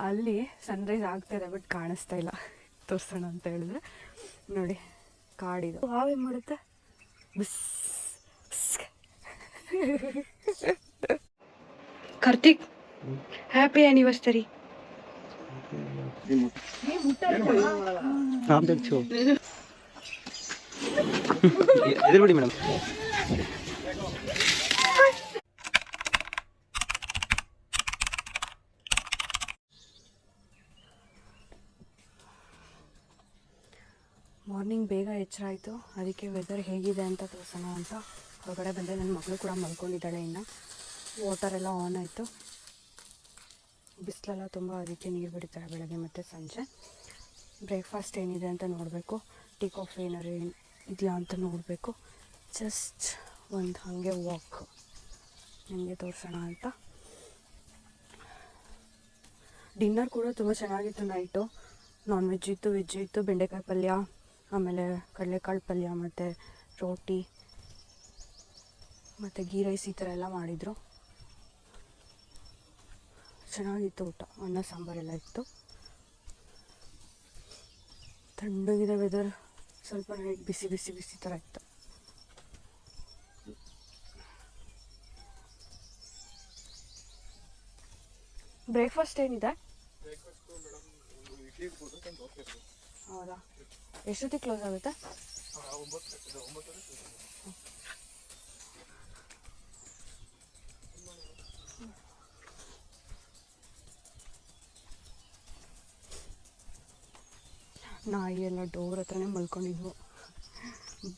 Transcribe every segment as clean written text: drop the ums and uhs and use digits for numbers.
ಅಲ್ಲಿ ಸನ್ರೈಸ್ ಆಗ್ತಾಯಿದೆ ಬಟ್ ಕಾಣಿಸ್ತಾ ಇಲ್ಲ, ತೋರಿಸೋಣ ಅಂತ ಹೇಳಿದ್ರೆ ನೋಡಿ ಕಾಡಿದು ಹಾವೇನು ಮಾಡುತ್ತೆ ಬಿಸ್. Karthik happy anniversary. ಎದುರುಬಿಡಿ ಮೇಡಮ್. ಮಾರ್ನಿಂಗ್ ಬೇಗ ಎಚ್ಚರ ಆಯಿತು, ಅದಕ್ಕೆ ವೆದರ್ ಹೇಗಿದೆ ಅಂತ ತೋರಿಸೋಣ ಅಂತ ಹೊರಗಡೆ ಬಂದೆ. ನನ್ನ ಮಗಳು ಕೂಡ ಮಲ್ಕೊಂಡಿದ್ದಾಳೆ. ಇನ್ನು ವಾಟರ್ ಎಲ್ಲ ಆನ್ ಆಯಿತು. ಬಿಸಿಲೆಲ್ಲ ತುಂಬ, ಅದಕ್ಕೆ ನೀರು ಬಿಡ್ತಾರೆ ಬೆಳಗ್ಗೆ ಮತ್ತು ಸಂಜೆ. ಬ್ರೇಕ್ಫಾಸ್ಟ್ ಏನಿದೆ ಅಂತ ನೋಡಬೇಕು, ಟೀ ಕಾಫಿ ಏನಾರು ಇದೆಯಾ ಅಂತ ನೋಡಬೇಕು. ಜಸ್ಟ್ ಒಂದು ಹಾಗೆ ವಾಕ್ ನಿಮಗೆ ತೋರಿಸೋಣ ಅಂತ. ಡಿನ್ನರ್ ಕೂಡ ತುಂಬ ಚೆನ್ನಾಗಿತ್ತು. ನೈಟು ನಾನ್ ವೆಜ್ ಇತ್ತು, ವೆಜ್ ಇತ್ತು. ಬೆಂಡೆಕಾಯಿ ಪಲ್ಯ, ಆಮೇಲೆ ಕಡಲೆಕಾಳು ಪಲ್ಯ ಮತ್ತು ರೋಟಿ ಮತ್ತು ಗೀ ರೈಸ್ ಈ ಥರ ಎಲ್ಲ ಮಾಡಿದರು. ಚೆನ್ನಾಗಿತ್ತು ಊಟ. ಅನ್ನ ಸಾಂಬಾರೆಲ್ಲ ಇತ್ತು. ತಣ್ಣಗಿದೆ ವೆದರ್. ಸ್ವಲ್ಪ ನೈಟ್ ಬಿಸಿ ಬಿಸಿ ಬಿಸಿ ಥರ ಇತ್ತು. ಬ್ರೇಕ್ಫಾಸ್ಟ್ ಏನಿದೆ? ಹೌದಾ, ಎಷ್ಟೊತ್ತಿಗೆ ಕ್ಲೋಸ್ ಆಗುತ್ತೆ? ನಾಯಿ ಎಲ್ಲ ಡೋರ್ ಹತ್ರನೇ ಮಲ್ಕೊಂಡಿದ್ವು.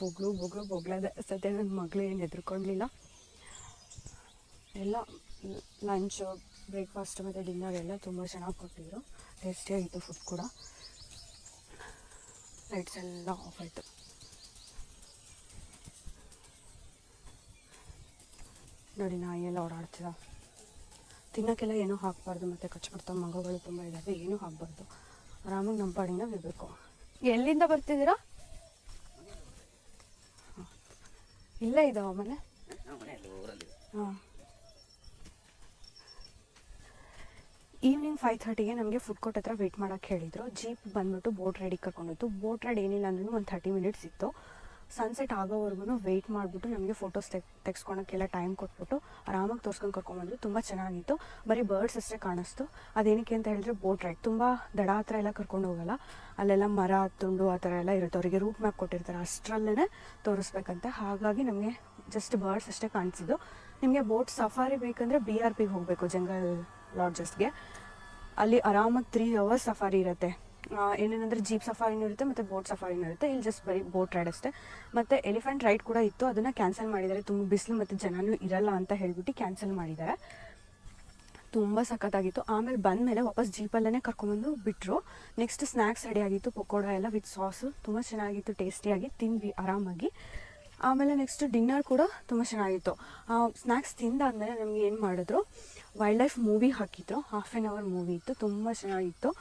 ಬೊಗ್ಳದೆ. ಸದ್ಯ ನನ್ನ ಮಗಳು ಏನು ಹೆದರ್ಕೊಳ್ಳಲಿಲ್ಲ. ಎಲ್ಲ ಲಂಚು, ಬ್ರೇಕ್ಫಾಸ್ಟ್ ಮತ್ತು ಡಿನ್ನರ್ ಎಲ್ಲ ತುಂಬ ಚೆನ್ನಾಗಿ ಕೊಟ್ಟಿದ್ರು. ಟೇಸ್ಟಿಯಾಗಿತ್ತು ಫುಡ್ ಕೂಡ. ಲೈಟ್ಸ್ ಎಲ್ಲ ಆಫ್ ಆಯಿತು. ನೋಡಿ ನಾಯಿ ಎಲ್ಲ ಓಡಾಡ್ತಿದ್ದ. ತಿನ್ನೋಕ್ಕೆಲ್ಲ ಏನೂ ಹಾಕಬಾರ್ದು, ಮತ್ತು ಕಚ್ಚಿಬಿಡ್ತಾವೆ. ಮಗಗಳು ತುಂಬ ಇದ್ದಾವೆ, ಏನೂ ಹಾಕಬಾರ್ದು. ಆರಾಮಾಗಿ ನಮ್ಮ ಪಾಡಿನ ಇರಬೇಕು. ಎಲ್ಲಿಂದ ಬರ್ತಿದ್ದೀರಾ? ಇಲ್ಲೇ ಇದ್ದಾವ ಮನೆ? ಹಾಂ. ಈವ್ನಿಂಗ್ 5:30ಗೆ ನಮಗೆ ಫುಡ್ ಕೋರ್ಟ್ ಹತ್ರ ವೆಯ್ಟ್ ಮಾಡೋಕ್ಕೆ ಹೇಳಿದರು. ಜೀಪ್ ಬಂದುಬಿಟ್ಟು ಬೋಟ್ ರೈಡಿಗೆ ಕರ್ಕೊಂಡೋಯ್ತು. ಬೋಟ್ ರೈಡ್ ಏನಿಲ್ಲ ಅಂದ್ರೂ ಒಂದು 30 ಮಿನಿಟ್ಸ್ ಇತ್ತು. ಸನ್ಸೆಟ್ ಆಗೋವರೆಗೂ ವೆಯ್ಟ್ ಮಾಡಿಬಿಟ್ಟು ನಮಗೆ ಫೋಟೋಸ್ ತೆಗೆಸ್ಕೊಳಕ್ಕೆಲ್ಲ ಟೈಮ್ ಕೊಟ್ಬಿಟ್ಟು ಆರಾಮಾಗಿ ತೋರ್ಸ್ಕೊಂಡು ಕರ್ಕೊಂಡ್ಬಂದ್ರು. ತುಂಬ ಚೆನ್ನಾಗಿತ್ತು. ಬರೀ ಬರ್ಡ್ಸ್ ಅಷ್ಟೇ ಕಾಣಿಸ್ತು. ಅದೇನಕ್ಕೆ ಅಂತ ಹೇಳಿದ್ರೆ ಬೋಟ್ ರೈಡ್ ತುಂಬ ದಡ ಹತ್ರ ಎಲ್ಲ ಕರ್ಕೊಂಡು ಹೋಗಲ್ಲ. ಅಲ್ಲೆಲ್ಲ ಮರ, ತುಂಡು ಆ ಥರ ಎಲ್ಲ ಇರುತ್ತೆ. ಅವರಿಗೆ ರೂಟ್ ಮ್ಯಾಪ್ ಕೊಟ್ಟಿರ್ತಾರೆ, ಅಷ್ಟರಲ್ಲೇ ತೋರಿಸ್ಬೇಕಂತೆ. ಹಾಗಾಗಿ ನಮಗೆ ಜಸ್ಟ್ ಬರ್ಡ್ಸ್ ಅಷ್ಟೇ ಕಾಣಿಸಿದ್ದು. ನಿಮಗೆ ಬೋಟ್ ಸಫಾರಿ ಬೇಕಂದರೆ BRPಗೆ ಹೋಗಬೇಕು, ಜಂಗಲ್ ಲಾಡ್ಜಸ್ಗೆ. ಅಲ್ಲಿ ಆರಾಮಾಗಿ 3 hours ಸಫಾರಿ ಇರುತ್ತೆ. ಏನೇನಂದರೆ ಜೀಪ್ ಸಫಾರಿನೂ ಇರುತ್ತೆ ಮತ್ತು ಬೋಟ್ ಸಫಾರಿನೂ ಇರುತ್ತೆ. ಇಲ್ಲಿ ಜಸ್ಟ್ ಬರೀ ಬೋಟ್ ರೈಡ್ ಅಷ್ಟೇ. ಮತ್ತು ಎಲಿಫೆಂಟ್ ರೈಡ್ ಕೂಡ ಇತ್ತು, ಅದನ್ನು ಕ್ಯಾನ್ಸಲ್ ಮಾಡಿದ್ದಾರೆ. ತುಂಬ ಬಿಸಿಲು ಮತ್ತು ಜನನೂ ಇರಲ್ಲ ಅಂತ ಹೇಳ್ಬಿಟ್ಟು ಕ್ಯಾನ್ಸಲ್ ಮಾಡಿದ್ದಾರೆ. ತುಂಬ ಸಖತ್ತಾಗಿತ್ತು. ಆಮೇಲೆ ಬಂದಮೇಲೆ ವಾಪಸ್ ಜೀಪಲ್ಲೇ ಕರ್ಕೊಂಬಂದು ಬಿಟ್ಟರು. ನೆಕ್ಸ್ಟ್ ಸ್ನ್ಯಾಕ್ಸ್ ರೆಡಿ ಆಗಿತ್ತು, ಪಕೋಡ ಎಲ್ಲ ವಿತ್ ಸಾಸು. ತುಂಬ ಚೆನ್ನಾಗಿತ್ತು, ಟೇಸ್ಟಿಯಾಗಿ ತಿಂದ್ವಿ ಆರಾಮಾಗಿ. ಆಮೇಲೆ ನೆಕ್ಸ್ಟ್ ಡಿನ್ನರ್ ಕೂಡ ತುಂಬ ಚೆನ್ನಾಗಿತ್ತು. ಸ್ನ್ಯಾಕ್ಸ್ ತಿಂದಾದಮೇಲೆ ನಮಗೆ ಏನು ಮಾಡಿದ್ರು, ವೈಲ್ಡ್ ಲೈಫ್ ಮೂವಿ ಹಾಕಿದ್ರು. 1/2 hour ಮೂವಿ ಇತ್ತು, ತುಂಬ ಚೆನ್ನಾಗಿತ್ತು.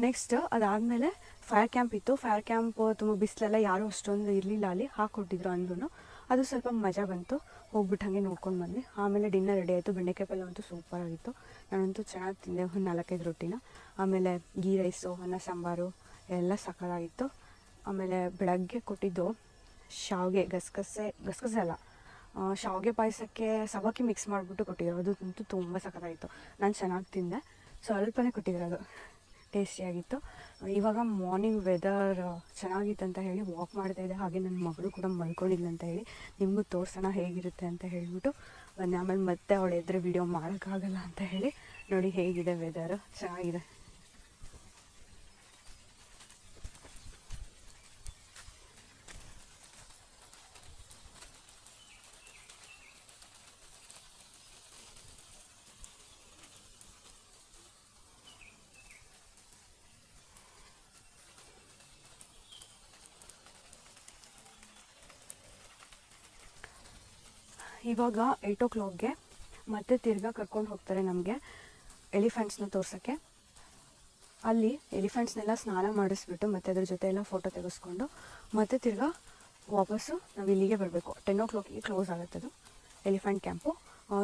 ನೆಕ್ಸ್ಟ್ ಅದಾದಮೇಲೆ ಫೈರ್ ಕ್ಯಾಂಪ್ ಇತ್ತು. ಫೈರ್ ಕ್ಯಾಂಪ್ ತುಂಬ ಬಿಸಿಲೆಲ್ಲ ಯಾರೂ ಅಷ್ಟೊಂದು ಇರಲಿಲ್ಲ, ಅಲ್ಲಿ ಹಾಕ್ಕೊಟ್ಟಿದ್ರು ಅಂದ್ರೂ. ಅದು ಸ್ವಲ್ಪ ಮಜಾ ಬಂತು. ಹೋಗ್ಬಿಟ್ಟು ಹಾಗೆ ನೋಡ್ಕೊಂಡು ಬಂದ್ವಿ. ಆಮೇಲೆ ಡಿನ್ನರ್ ರೆಡಿ ಆಯಿತು. ಬೆಂಡೆಕಾಯಿ ಪಲ್ಯ ಅಂತೂ ಸೂಪರಾಗಿತ್ತು. ನಾನಂತೂ ಚೆನ್ನಾಗಿ ತಿಂದೆ, ಒಂದು 4-5 ರೊಟ್ಟಿನ. ಆಮೇಲೆ ಗೀ ರೈಸು, ಅನ್ನ ಸಾಂಬಾರು ಎಲ್ಲ ಸಕ್ಕತ್ತಾಗಿತ್ತು. ಆಮೇಲೆ ಬೆಳಗ್ಗೆ ಕೊಟ್ಟಿದ್ದು ಶಾವಿಗೆ, ಗಸಗಸೆ ಅಲ್ಲ, ಶಾವಿಗೆ ಪಾಯಸಕ್ಕೆ ಸಬ್ಬಕ್ಕಿ ಮಿಕ್ಸ್ ಮಾಡಿಬಿಟ್ಟು ಕೊಟ್ಟಿದ್ರು. ಅದು ಅಂತೂ ತುಂಬ ಸಕ್ಕತ್ತಾಗಿತ್ತು. ನಾನು ಚೆನ್ನಾಗಿ ತಿಂದೆ. ಸ್ವಲ್ಪನೇ ಕೊಟ್ಟಿದ್ರು, ಅದು ಟೇಸ್ಟಿಯಾಗಿತ್ತು. ಇವಾಗ ಮಾರ್ನಿಂಗ್ ವೆದರ್ ಚೆನ್ನಾಗಿತ್ತು ಅಂತ ಹೇಳಿ ವಾಕ್ ಮಾಡ್ತಾಯಿದ್ದೆ. ಹಾಗೆ ನನ್ನ ಮಗಳು ಕೂಡ ಮಲ್ಕೊಂಡಿಲ್ಲ ಅಂತ ಹೇಳಿ ನಿಮಗೂ ತೋರಿಸೋಣ ಹೇಗಿರುತ್ತೆ ಅಂತ ಹೇಳಿಬಿಟ್ಟು ಬಂದೆ. ಆಮೇಲೆ ಮತ್ತೆ ಅವಳು ಎದುರು ವಿಡಿಯೋ ಮಾಡೋಕ್ಕಾಗಲ್ಲ ಅಂತ ಹೇಳಿ ನೋಡಿ ಹೇಗಿದೆ ವೆದರು, ಚೆನ್ನಾಗಿದೆ. ಇವಾಗ 8 o'clockಗೆ ಮತ್ತೆ ತಿರ್ಗಾ ಕರ್ಕೊಂಡು ಹೋಗ್ತಾರೆ ನಮಗೆ ಎಲಿಫೆಂಟ್ಸ್ನ ತೋರ್ಸೋಕ್ಕೆ. ಅಲ್ಲಿ ಎಲಿಫೆಂಟ್ಸ್ನೆಲ್ಲ ಸ್ನಾನ ಮಾಡಿಸ್ಬಿಟ್ಟು ಮತ್ತು ಅದ್ರ ಜೊತೆ ಎಲ್ಲ ಫೋಟೋ ತೆಗೆಸ್ಕೊಂಡು ಮತ್ತೆ ತಿರ್ಗಾ ವಾಪಸ್ಸು ನಾವು ಇಲ್ಲಿಗೆ ಬರಬೇಕು. 10 o'clockಗೆ ಕ್ಲೋಸ್ ಆಗುತ್ತೆ ಅದು ಎಲಿಫೆಂಟ್ ಕ್ಯಾಂಪು.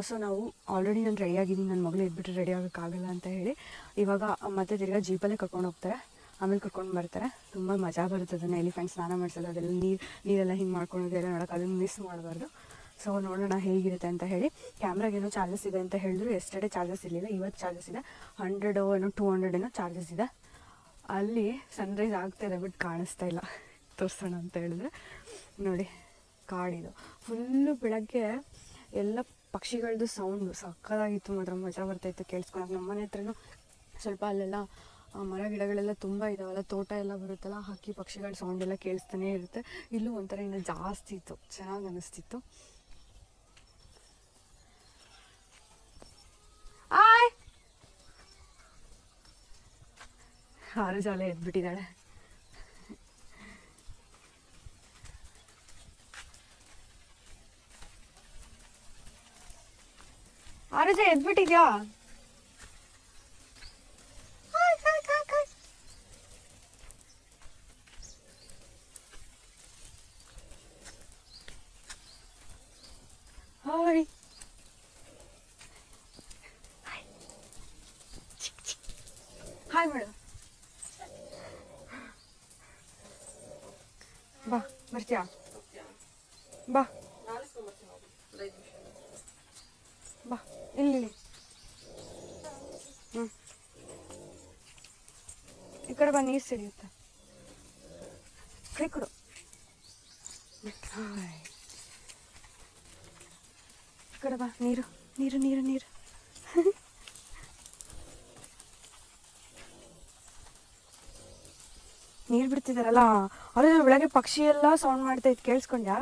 ಸೊ ನಾವು ಆಲ್ರೆಡಿ ನಾನು ರೆಡಿ ಆಗಿದ್ದೀನಿ, ನನ್ನ ಮಗಳು ಇದ್ಬಿಟ್ರೆ ರೆಡಿ ಆಗೋಕ್ಕಾಗಲ್ಲ ಅಂತ ಹೇಳಿ ಇವಾಗ ಮತ್ತೆ ತಿರ್ಗಾ ಜೀಪಲ್ಲೇ ಕರ್ಕೊಂಡು ಹೋಗ್ತಾರೆ, ಆಮೇಲೆ ಕರ್ಕೊಂಡು ಬರ್ತಾರೆ. ತುಂಬ ಮಜಾ ಬರುತ್ತೆ ಅದನ್ನು ಎಲಿಫೆಂಟ್ ಸ್ನಾನ ಮಾಡಿಸೋದು, ಅದೆಲ್ಲ ನೀರೆಲ್ಲ ಹಿಂಗೆ ಮಾಡ್ಕೊಳೋದೆಲ್ಲ ನೋಡೋಕೆ, ಅದನ್ನು ಮಿಸ್ ಮಾಡಬಾರ್ದು. ಸೊ ನೋಡೋಣ ಹೇಗಿರುತ್ತೆ ಅಂತ ಹೇಳಿ. ಕ್ಯಾಮ್ರಾಗೇನೋ ಚಾರ್ಜಸ್ ಇದೆ ಅಂತ ಹೇಳಿದ್ರು, ಎಸ್ಟರ್ಡೇ ಚಾರ್ಜಸ್ ಇರಲಿಲ್ಲ, ಇವತ್ತು ಚಾರ್ಜಸ್ ಇದೆ. 100 ಏನೋ 200 ಏನೋ ಚಾರ್ಜಸ್ ಇದೆ. ಅಲ್ಲಿ ಸನ್ರೈಸ್ ಆಗ್ತಾಯಿದೆ ಬಟ್ ಕಾಣಿಸ್ತಾ ಇಲ್ಲ, ತೋರಿಸೋಣ ಅಂತ ಹೇಳಿದ್ರೆ ನೋಡಿ ಕಾಡಿದು ಫುಲ್ಲು ಬೆಳಗ್ಗೆ ಎಲ್ಲ ಪಕ್ಷಿಗಳದ್ದು ಸೌಂಡು ಸಕ್ಕತ್ತಾಗಿತ್ತು, ಮಾತ್ರ ಮಜಾ ಬರ್ತಾಯಿತ್ತು ಕೇಳಿಸ್ಕೊಳಕ್ಕೆ. ನಮ್ಮ ಮನೆ ಹತ್ರನೂ ಸ್ವಲ್ಪ ಅಲ್ಲೆಲ್ಲ ಮರ ಗಿಡಗಳೆಲ್ಲ ತುಂಬ ಇದಾವಲ್ಲ, ತೋಟ ಎಲ್ಲ ಬರುತ್ತಲ್ಲ, ಹಕ್ಕಿ ಪಕ್ಷಿಗಳ ಸೌಂಡ್ ಎಲ್ಲ ಕೇಳಿಸ್ತಾನೆ ಇರುತ್ತೆ. ಇಲ್ಲೂ ಒಂಥರ ಇನ್ನೂ ಜಾಸ್ತಿ ಇತ್ತು, ಚೆನ್ನಾಗಿ ಅನ್ನಿಸ್ತಿತ್ತು. ಹಾರು ಜಾಲ ಎದ್ಬಿಟ್ಟಿದ್ದಾಳೆ. ಆರುಜ ಎದ್ಬಿಟ್ಟಿದ್ಯಾ? ಹಾಯ್ ಹಾಯ್ ಮೇಡಮ್, ಬಾ ಬರ್ತೀಯಾ? ಬಾ ಬಾ ಇಲ್ಲಿ ಈ ಕಡೆ ಬಾ, ನೀರು ಸಿಡಿಯುತ್ತೆ, ಕೈ ಕೊಡು. ಈ ಕಡೆ ಬಾ, ನೀರು ನೀರು ನೀರು ನೀರು. ನೀರು ಬಿಡ್ತಿದಾರಲ್ಲ, ಅದ್ರ ಬೆಳಗ್ಗೆ ಪಕ್ಷಿ ಎಲ್ಲ ಸೌಂಡ್ ಮಾಡ್ತಾ ಇತ್ತು, ಕೇಳಿಸ್ಕೊಂಡ್ಯಾ?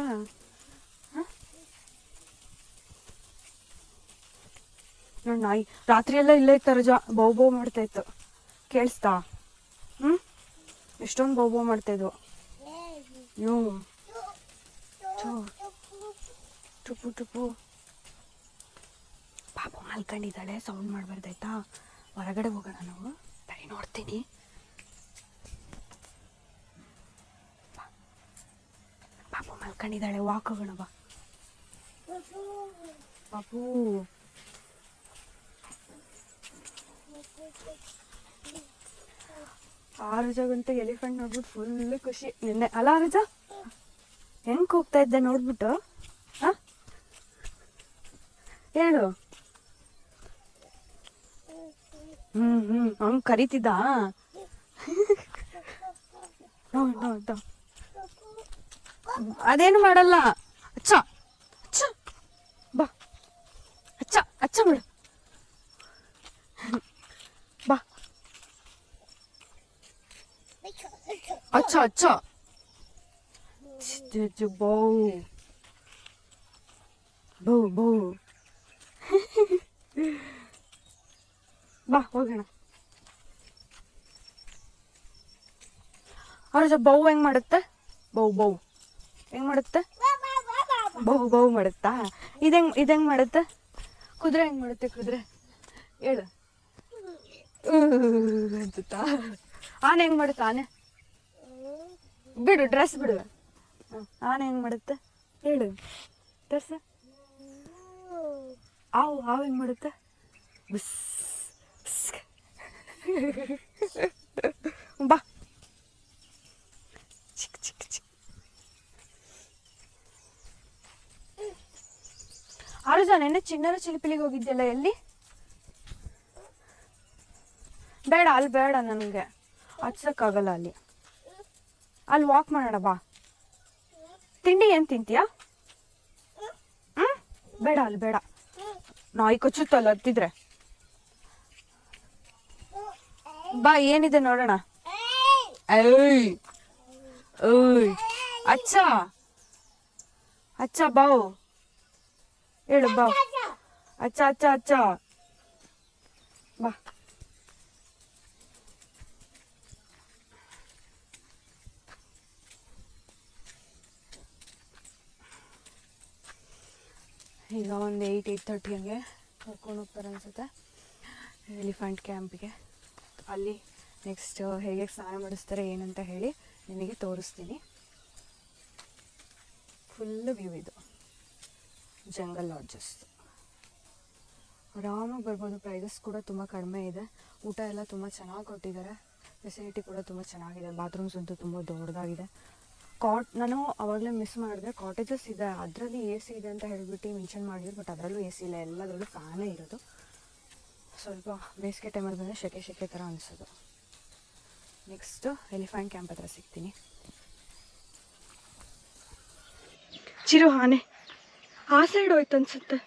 ನೋಡಿ ನಾಯಿ ರಾತ್ರಿ ಎಲ್ಲ ಇಲ್ಲೇ ಇತ್ತು, ರಜಾ ಬೌ ಬೌ ಮಾಡ್ತಾ ಇತ್ತು, ಕೇಳಿಸ್ತಾ? ಎಷ್ಟೊಂದು ಬೌ ಬೌ ಮಾಡ್ತಾಯಿದ್ವು. ಟುಪು ಟುಪು. ಪಾಪು ಮಲ್ಕೊಂಡಿದ್ದಾಳೆ, ಸೌಂಡ್ ಮಾಡಬಾರ್ದಾಯ್ತಾ? ಹೊರಗಡೆ ಹೋಗೋಣ ನಾವು, ತಡಿ ನೋಡ್ತೀನಿ. ಪಾಪು ಮಲ್ಕೊಂಡಿದ್ದಾಳೆ, ವಾಕ್ ಹೋಗೋಣ ಬಾ. ಪಾಪು ಆರುಜಗಂತೂ ಎಲಿಫೆಂಟ್ ನೋಡ್ಬಿಟ್ಟು ಫುಲ್ ಖುಷಿ ನಿನ್ನೆ ಅಲ್ಲ ಆರುಜ? ಹೆಂಗ್ ಕೂಗ್ತಾ ಇದ್ದೆ ನೋಡ್ಬಿಟ್ಟು? ಹೇಳು. ಹಂಗ್ ಕರೀತಿದ್ದ. ಅದೇನು ಮಾಡಲ್ಲ. ಅಚ್ಚ ಅಚ್ಚ ಬಾ, ಅಚ್ಚ ಅಚ್ಚ ಮಾಡು, ಬಾ. ಅಚ್ಚ ಅಚ್ಚ ಬೌ ಬೌ ಬೌ. ಬಾ ಹೋಗೋಣ. ಅವ್ರ ಬೌ ಹೆಂಗ್ ಮಾಡುತ್ತೆ? ಬೌ ಬೌ ಹೆಂಗ್ ಮಾಡುತ್ತೆ? ಬೌ ಬೌ ಮಾಡುತ್ತಾ? ಇದೆಂಗ್ ಮಾಡುತ್ತೆ? ಕುದುರೆ ಹೆಂಗ್ ಮಾಡುತ್ತೆ? ಕುದುರೆ ಹೇಳು. ಅನ್ಸುತ್ತಾ? ಆನೆ ಹೆಂಗ್ ಮಾಡುತ್ತೆ? ಆನೆ ಬಿಡು, ಡ್ರೆಸ್ ಬಿಡು. ಆನೆ ಹೆಂಗ್ ಮಾಡುತ್ತೆ ಹೇಳು? ಡ್ರೆಸ್. ಹಾವು ಹೆಂಗ್ ಮಾಡುತ್ತೆ? ಬಸ್. ಬಾ. ಚಿಕ್ ಚಿಕ್ ಚಿಕ್. ಆರು ಜನ ನೆನ್ನೆ ಚಿನ್ನರ ಚಿಲಿಪಿಲಿಗೆ ಹೋಗಿದ್ಯಲ್ಲ, ಎಲ್ಲಿ? ಬೇಡ ಅಲ್ಲಿ, ಬೇಡ ನನಗೆ ಹಚ್ಸಕ್ಕಾಗಲ್ಲ ಅಲ್ಲಿ. ಅಲ್ಲಿ ವಾಕ್ ಮಾಡೋಣ ಬಾ. ತಿಂಡಿ ಏನು ತಿಂತೀಯಾ? ಬೇಡ ಅಲ್ಲಿ ಬೇಡ, ನಾಯಿ ಕಚ್ಚುತ್ತಲ್ಲ ಹತ್ತಿದ್ರೆ. ಬಾ, ಏನಿದೆ ನೋಡೋಣ. ಏಯ್ ಓಯ್ ಅಚ್ಚ ಅಚ್ಚ ಬಾವು ಹೇಳು, ಬಾ. ಅಚ್ಚ ಅಚ್ಚ ಅಚ್ಚ ಬಾ. ಈಗ ಒಂದು 8:30 ಹಂಗೆ ಕರ್ಕೊಂಡು ಹೋಗ್ತಾರೆ ಅನ್ಸುತ್ತೆ ಎಲಿಫೆಂಟ್ ಕ್ಯಾಂಪಿಗೆ. ಅಲ್ಲಿ ನೆಕ್ಸ್ಟ್ ಹೇಗೆ ಸ್ನಾನ ಮಾಡಿಸ್ತಾರೆ ಏನಂತ ಹೇಳಿ ನಿಮಗೆ ತೋರಿಸ್ತೀನಿ. ಫುಲ್ ವ್ಯೂ ಇದು ಜಂಗಲ್ ಲಾಡ್ಜಸ್. ಆರಾಮಾಗಿ ಬರ್ಬೋದು. ಪ್ರೈಸಸ್ ಕೂಡ ತುಂಬ ಕಡಿಮೆ ಇದೆ. ಊಟ ಎಲ್ಲ ತುಂಬ ಚೆನ್ನಾಗಿ ಕೊಟ್ಟಿದ್ದಾರೆ. ಫೆಸಿಲಿಟಿ ಕೂಡ ತುಂಬ ಚೆನ್ನಾಗಿದೆ. ಬಾತ್ರೂಮ್ಸ್ ಅಂತೂ ತುಂಬ ದೊಡ್ಡದಾಗಿದೆ. ನಾನು ಅವಾಗಲೇ ಮಿಸ್ ಮಾಡಿದೆ, ಕಾಟೇಜಸ್ ಇದೆ, ಅದರಲ್ಲಿ ಎ ಸಿ ಇದೆ ಅಂತ ಹೇಳಿಬಿಟ್ಟು ಮೆನ್ಷನ್ ಮಾಡಿದ್ರು. ಬಟ್ ಅದರಲ್ಲೂ ಎ ಸಿ ಇಲ್ಲ, ಎಲ್ಲದರಲ್ಲೂ ಫ್ಯಾನೇ ಇರೋದು. ಸ್ವಲ್ಪ ಬೇಸಿಗೆ ಟೈಮಲ್ಲಿ ಬಂದರೆ ಶೆಕೆ ಥರ ಅನಿಸೋದು. ನೆಕ್ಸ್ಟು ಎಲಿಫೆಂಟ್ ಕ್ಯಾಂಪ್ ಹತ್ರ ಸಿಗ್ತೀನಿ. ಚಿರು ಆನೆ ಆ ಸೈಡ್ ಹೋಯ್ತು ಅನ್ಸುತ್ತೆ.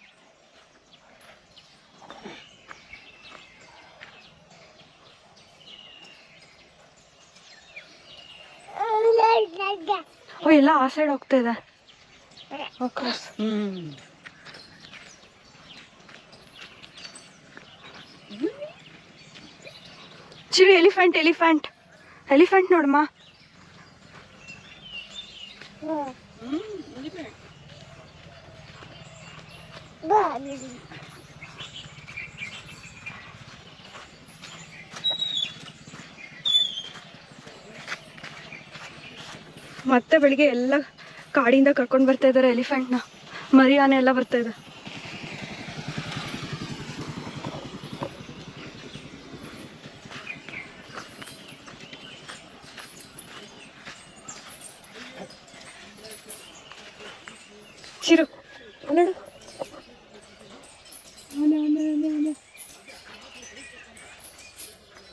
ಓ ಎಲ್ಲ ಆ ಸೈಡ್ ಹೋಗ್ತಾ ಇದೆ. ಚಿರು ಎಲಿಫೆಂಟ್ ನೋಡಮ್ಮ. ಮತ್ತೆ ಬೆಳಿಗ್ಗೆ ಎಲ್ಲ ಕಾಡಿಂದ ಕರ್ಕೊಂಡು ಬರ್ತಾ ಇದ್ದಾರೆ ಎಲಿಫೆಂಟ್ನ. ಮರಿ ಆನೆ ಎಲ್ಲ ಬರ್ತಾ ಇದೆ. ಚಿರು ನೋಡು,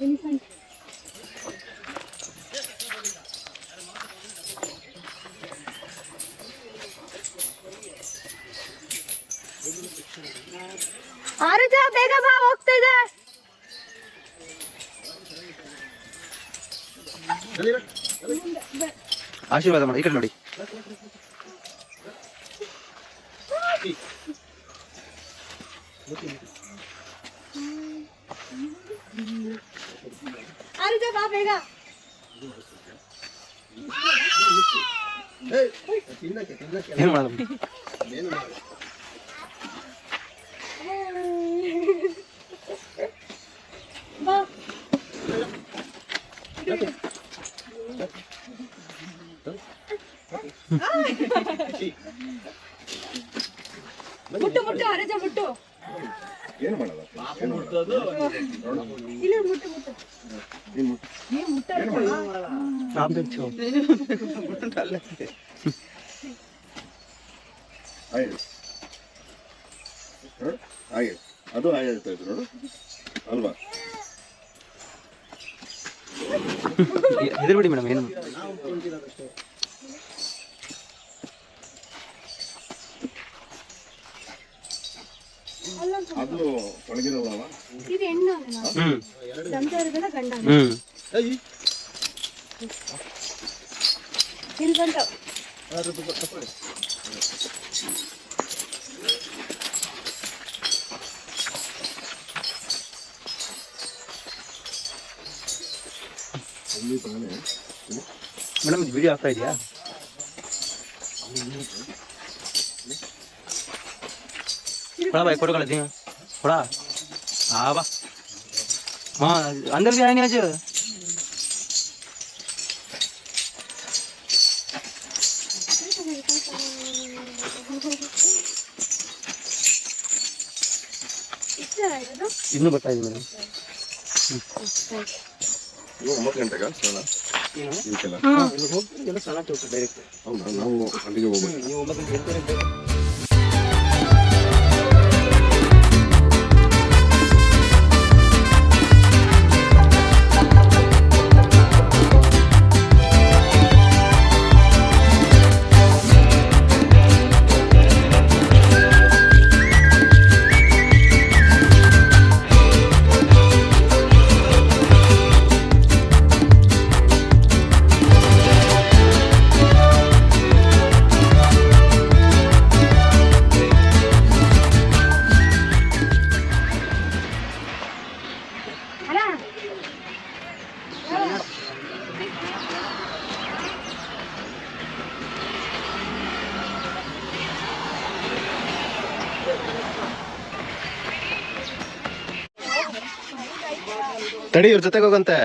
ಎಲಿಫೆಂಟ್. ಆರುಜ ಬೇಗ ಬಾ, ಹೋಗ್ತಾ ಇದೆ. ಆಶೀರ್ವಾದ ಮಾಡಿ, ಈ ಕಡೆ ನೋಡಿ. ಆರುಜ ಬಾ ಬೇಗ. ಏನು ಮಾಡೋದು? ಮುಟ್ಟು ಮುಟ್ಟು ಆರುಜ ಮುಟ್ಟು. ಏನು ಮಾಡಲ್ಲ ಇಲ್ಲ ಮುಟ್ಟು ಮುಟ್ಟು. ನೀವು ಮುಟ್ಟ ಹಾಗೆ ಅದು ಹಾಗೆ ಹೇಳ್ತಾ ಇದ್ರು ನೋಡು ಅಲ್ವಾ? ಹೆದರ್ಬೇಡಿ ಮೇಡಮ್, ಏನು ಅದು ಒಣಗಿರಲ್ಲ. ಇದು ಹೆಣ್ಣು ಸಂಸಾರಗಳ ಗಂಡ. ಇಲ್ಲಿ ಬಂದ ಮೇಡಮ್, ಇದು ವಿಡಿಯೋ ಆಗ್ತಾ ಇದೆಯಾ? थोड़ा भाई फोटो कर देंगे थोड़ा। हाँ बा, हाँ अंदर भी आएंगे आज। ಇನ್ನೂ ಬರ್ತಾ ಇದೆ ಮೇಡಮ್. 9 ಗಂಟೆಗೆ ಸ್ನಾನ ಇದಕ್ಕೆಲ್ಲ ಹೋಗ್ತೀವಿ ಎಲ್ಲ ಸ್ನಾನ ಡೈರೆಕ್ಟ್. ಹೌದಾ? ನಾವು ಅಲ್ಲಿಗೆ ಹೋಗ್ಬೇಕು. ನೀವು 9 ಗಂಟೆ ತಡಿ, ಇವ್ರ ಜೊತೆಗೆ ಹೋಗಂತೆ.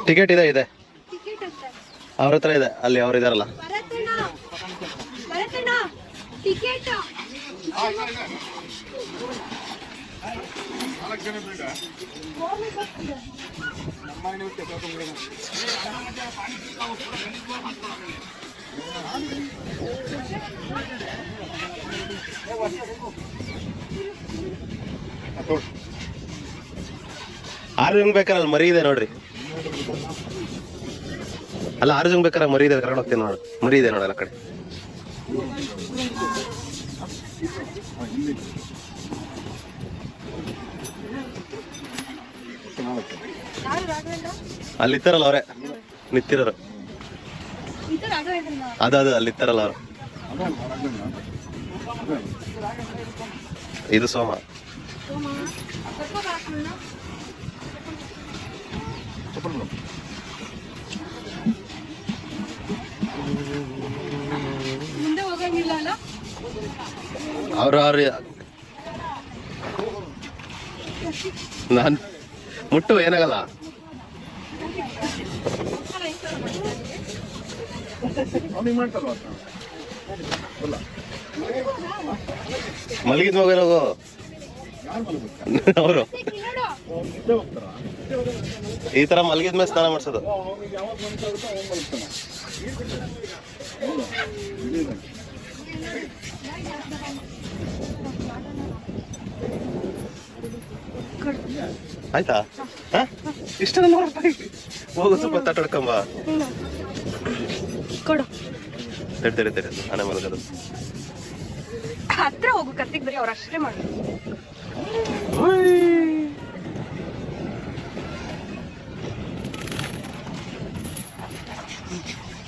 ಟಿಕೆಟ್ ಇದೆ. ಅವ್ರ ಹತ್ರ ಇದೆ, ಅಲ್ಲಿ ಅವ್ರು ಇದಾರಲ್ಲ. ಟಿಕೆಟ್ ಆರು ಜನ ಬೇಕಾರೆ ಅಲ್ಲಿ ಮರಿ ಇದೆ ನೋಡ್ರಿ. ಅಲ್ಲ 6 ಜನ ಬೇಕಾರೆ ಮರಿ ಇದೆ, ಕರ್ಕೊಂಡು ಹೋಗ್ತೀನಿ ನೋಡು. ಮರಿ ಇದೆ ನೋಡಲ್ಲ ಕಡೆ. ಅಲ್ಲಿ ಇತ್ತಾರಲ್ಲ ಅವ್ರೆ ನಿಂತಿರೋರು, ಅದು ಅಲ್ಲಿ ಇತ್ತಾರಲ್ಲ ಅವ್ರು. ಇದು ಸೋಮ. ಮುಂದೆ ಹೋಗಂಗಿಲ್ಲ ಅಲ್ಲ. ಅವ್ರು ನಾನ್ ಮುಟ್ಟು ಏನಾಗಲ್ಲ. ಮಲಗಿದ್ ಮಗನೋಗು ಅವರು ಈ ತರ ಮಲಗಿದ ಮೇಲೆ ಸ್ನಾನ ಮಾಡ್ಸೋದು. ಆಯ್ತಾ? ಇಷ್ಟ ಹೋಗು, ಸ್ವಲ್ಪ ತಟ್ಟಡ್ಕಂಬ. ಕೊಡು, ತಡಿ ಹಣೆ ಮಲಗದು. ಹತ್ರ ಹೋಗು, ಕತ್ತಿಗೆ ಬರೀ ಅವ್ರು ಅಷ್ಟೇ ಮಾಡಿ.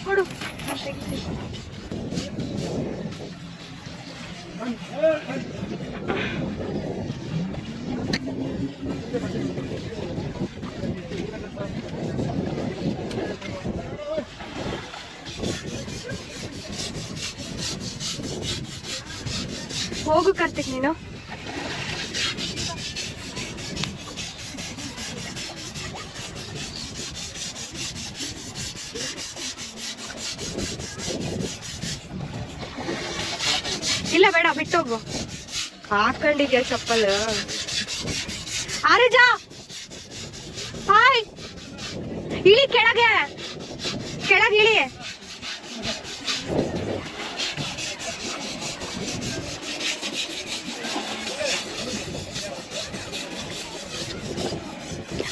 ಕೊಡು. ಹೋಗು ಕಾರ್ತಿಕ್ ನೀನು. ಇಲ್ಲ ಬೇಡ, ಬಿಟ್ಟೋಗು. ಹಾಕೊಂಡಿದ್ಯಾ ಚಪ್ಪಲ್? ಆರಜ ಹಾಯ್, ಇಳಿ ಕೆಳಗೆ ಇಳಿ.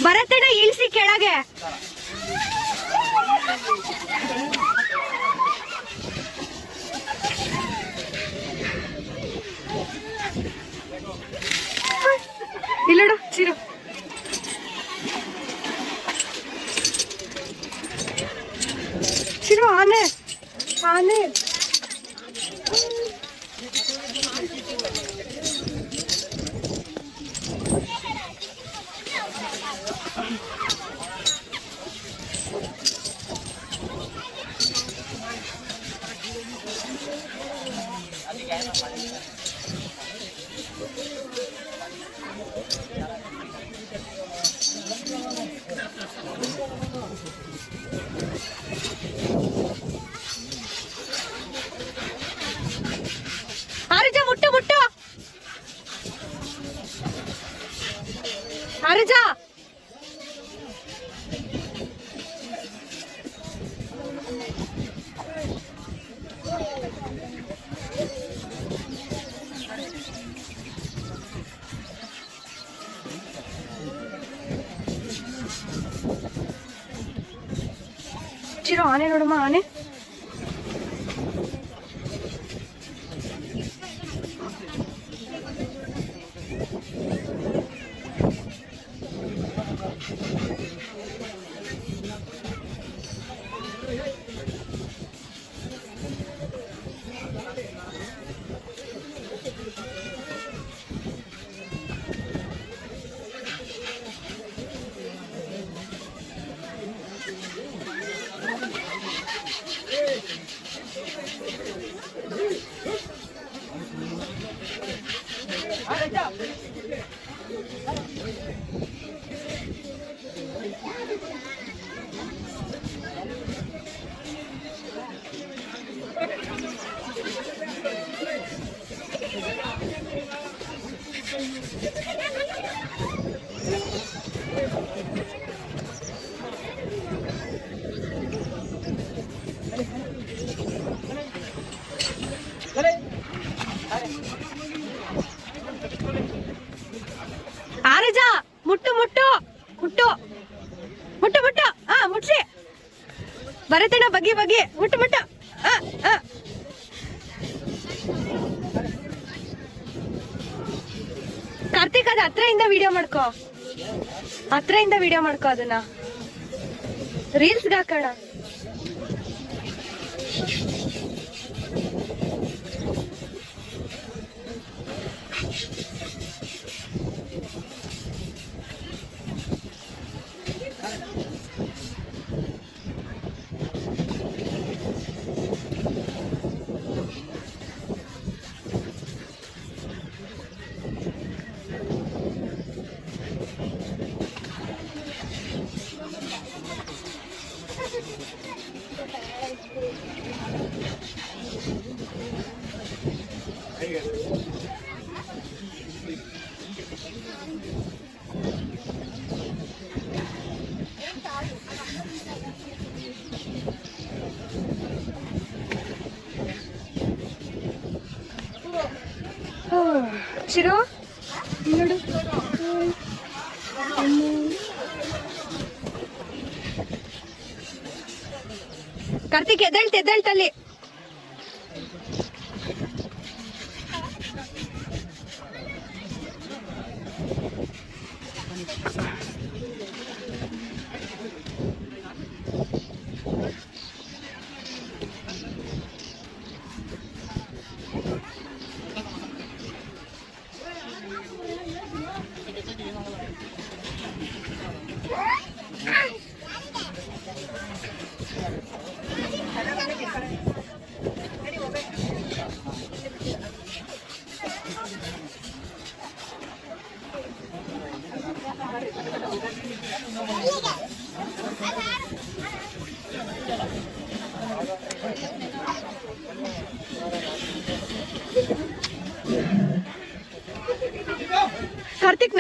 ಬರತ್ತಣ್ಣ, ಇಳಿಸಿ ಕೆಳಗೆ. ಇಲ್ಲಡು ಚಿರು. ಚಿರು ಆನೆ ಆನೆ. ಆರಜ ಮುಟ್ಟು ಆರಜ. ಚಿರು ಆನೆ ನೋಡಮ್ಮ, ಆನೆ. ಆರಜ ಮುಟ್ಟು ಮುಟ್ಟು ಮುಟ್ಟು ಮುಟ್ಟು ಮುಟ್ಟು ಮುಟ್ಸಿ ಬರತಣ್ಣ ಬಗ್ಗಿ ಬಗ್ಗಿ ಮುಟ್ಟು ಮುಟ್ಟು ಕಾರ್ತಿಕ್ ಅದ ಹತ್ರದಿಂದ ವಿಡಿಯೋ ಮಾಡ್ಕೋ ಅದನ್ನ ರೀಲ್ಸ್ಗೆ ಹಾಕೋಣ. ಶಿರು ನೋಡು, ಕಾರ್ತಿಕ್ ಎದ್ದೇಳ್ತಲ್ಲಿ. ಕಾರ್ತಿಕ್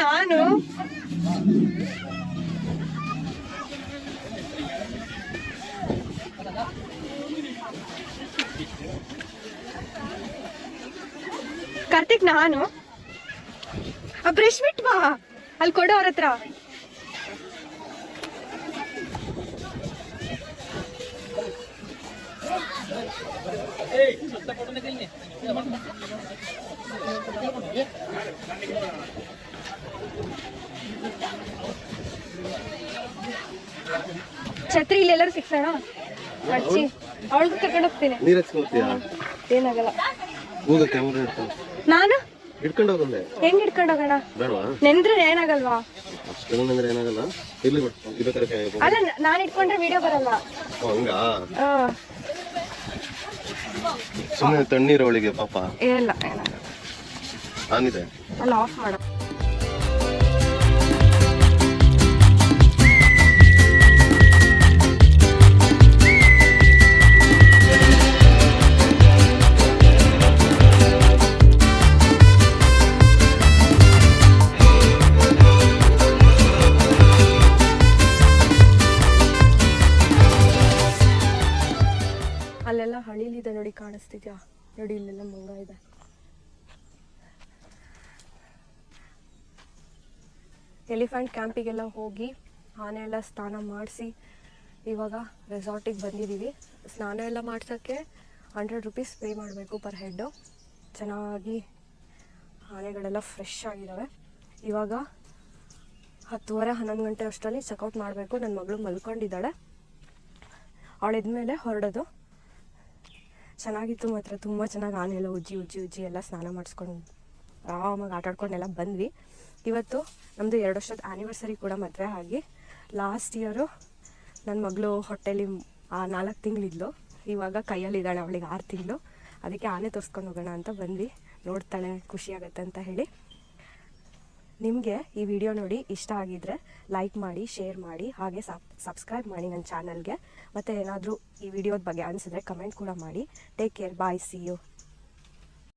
ನಾನು ಬ್ರಷ್ ಬಿಟ್ ಬಾ ಅಲ್ಲಿ ಕೊಡು ಅವ್ರ ಹತ್ರ. ಛತ್ರಿ ಇಲ್ಲೆಲ್ಲರೂ ಸಿಕ್ಸೋಣ ಮಚ್ಚಿ ಅವಳಿಗೂ ಕರ್ಕೊಂಡು ಹೋಗ್ತೀನಿ. ಏನಾಗಲ್ಲ. ನಾನು ಹಿಡ್ಕೊಂಡು ಹೋಗಂದೆ ಹೆಂಗ್ ಹಿಡ್ಕೊಂಡು ಹೋಗೋಣ? ನೆಂದ್ರೆ ಏನಾಗಲ್ವಾ? ಅಲ್ಲ ನಾನ್ ಇಟ್ಕೊಂಡ್ರೆ ವಿಡಿಯೋ ಬರಲ್ಲ. ಸುಮ್ಮನೆ ತಣ್ಣೀರ ಅವಳಿಗೆ ಪಾಪ. ಇಲ್ಲ ಆನಿದೆ ಅಲ್ಲ ಆಫ್ ಮಾಡ. ಅಲ್ಲೆಲ್ಲ ಹಳಿಲಿದೆ ನೋಡಿ, ಕಾಣಿಸ್ತಿದ್ಯಾ ನೋಡಿ, ಇಲ್ಲೆಲ್ಲ ಮಂಗ ಇದೆ. ಎಲಿಫೆಂಟ್ ಕ್ಯಾಂಪಿಗೆಲ್ಲ ಹೋಗಿ ಆನೆ ಎಲ್ಲ ಸ್ನಾನ ಮಾಡಿಸಿ ಇವಾಗ ರೆಸಾರ್ಟಿಗೆ ಬಂದಿದ್ದೀವಿ. ಸ್ನಾನ ಎಲ್ಲ ಮಾಡ್ಸೋಕ್ಕೆ 100 ರೂಪೀಸ್ ಪೇ ಮಾಡಬೇಕು ಪರ್ ಹೆಡ್ಡು. ಚೆನ್ನಾಗಿ ಆನೆಗಳೆಲ್ಲ ಫ್ರೆಶ್ ಆಗಿದ್ದಾವೆ. ಇವಾಗ 10:30-11 ಗಂಟೆ ಅಷ್ಟರಲ್ಲಿ ಚೆಕ್ಔಟ್ ಮಾಡಬೇಕು. ನನ್ನ ಮಗಳು ಮಲ್ಕೊಂಡಿದ್ದಾಳೆ, ಅವಳಿದ್ಮೇಲೆ ಹೊರಡೋದು. ಚೆನ್ನಾಗಿತ್ತು ಮಾತ್ರ, ತುಂಬ ಚೆನ್ನಾಗಿ ಆನೆ ಎಲ್ಲ ಉಜ್ಜಿ ಎಲ್ಲ ಸ್ನಾನ ಮಾಡಿಸ್ಕೊಂಡು ಆರಾಮಾಗಿ ಆಟಾಡ್ಕೊಂಡೆಲ್ಲ ಬಂದ್ವಿ. ಇವತ್ತು ನಮ್ಮದು 2 ವರ್ಷದ ಆ್ಯನಿವರ್ಸರಿ ಕೂಡ ಮದುವೆ ಆಗಿ. ಲಾಸ್ಟ್ ಇಯರು ನನ್ನ ಮಗಳು ಹೊಟ್ಟೆಲಿ 4 ತಿಂಗಳಿದ್ಲು, ಇವಾಗ ಕೈಯಲ್ಲಿದ್ದಾಳೆ, ಅವಳಿಗೆ 6 ತಿಂಗಳು. ಅದಕ್ಕೆ ಆನೆ ತೋರಿಸ್ಕೊಂಡು ಹೋಗೋಣ ಅಂತ ಬಂದ್ವಿ. ನೋಡ್ತಾಳೆ, ಖುಷಿಯಾಗತ್ತೆ ಅಂತ ಹೇಳಿ. ನಿಮಗೆ ಈ ವಿಡಿಯೋ ನೋಡಿ ಇಷ್ಟ ಆಗಿದ್ರೆ ಲೈಕ್ ಮಾಡಿ, ಶೇರ್ ಮಾಡಿ, ಹಾಗೆ ಸಬ್ಸ್ಕ್ರೈಬ್ ಮಾಡಿ ನನ್ನ ಚಾನಲ್ಗೆ. ಮತ್ತು ಏನಾದರೂ ಈ ವಿಡಿಯೋದ ಬಗ್ಗೆ ಅನಿಸಿದ್ರೆ ಕಮೆಂಟ್ ಕೂಡ ಮಾಡಿ. Take care, bye, see you.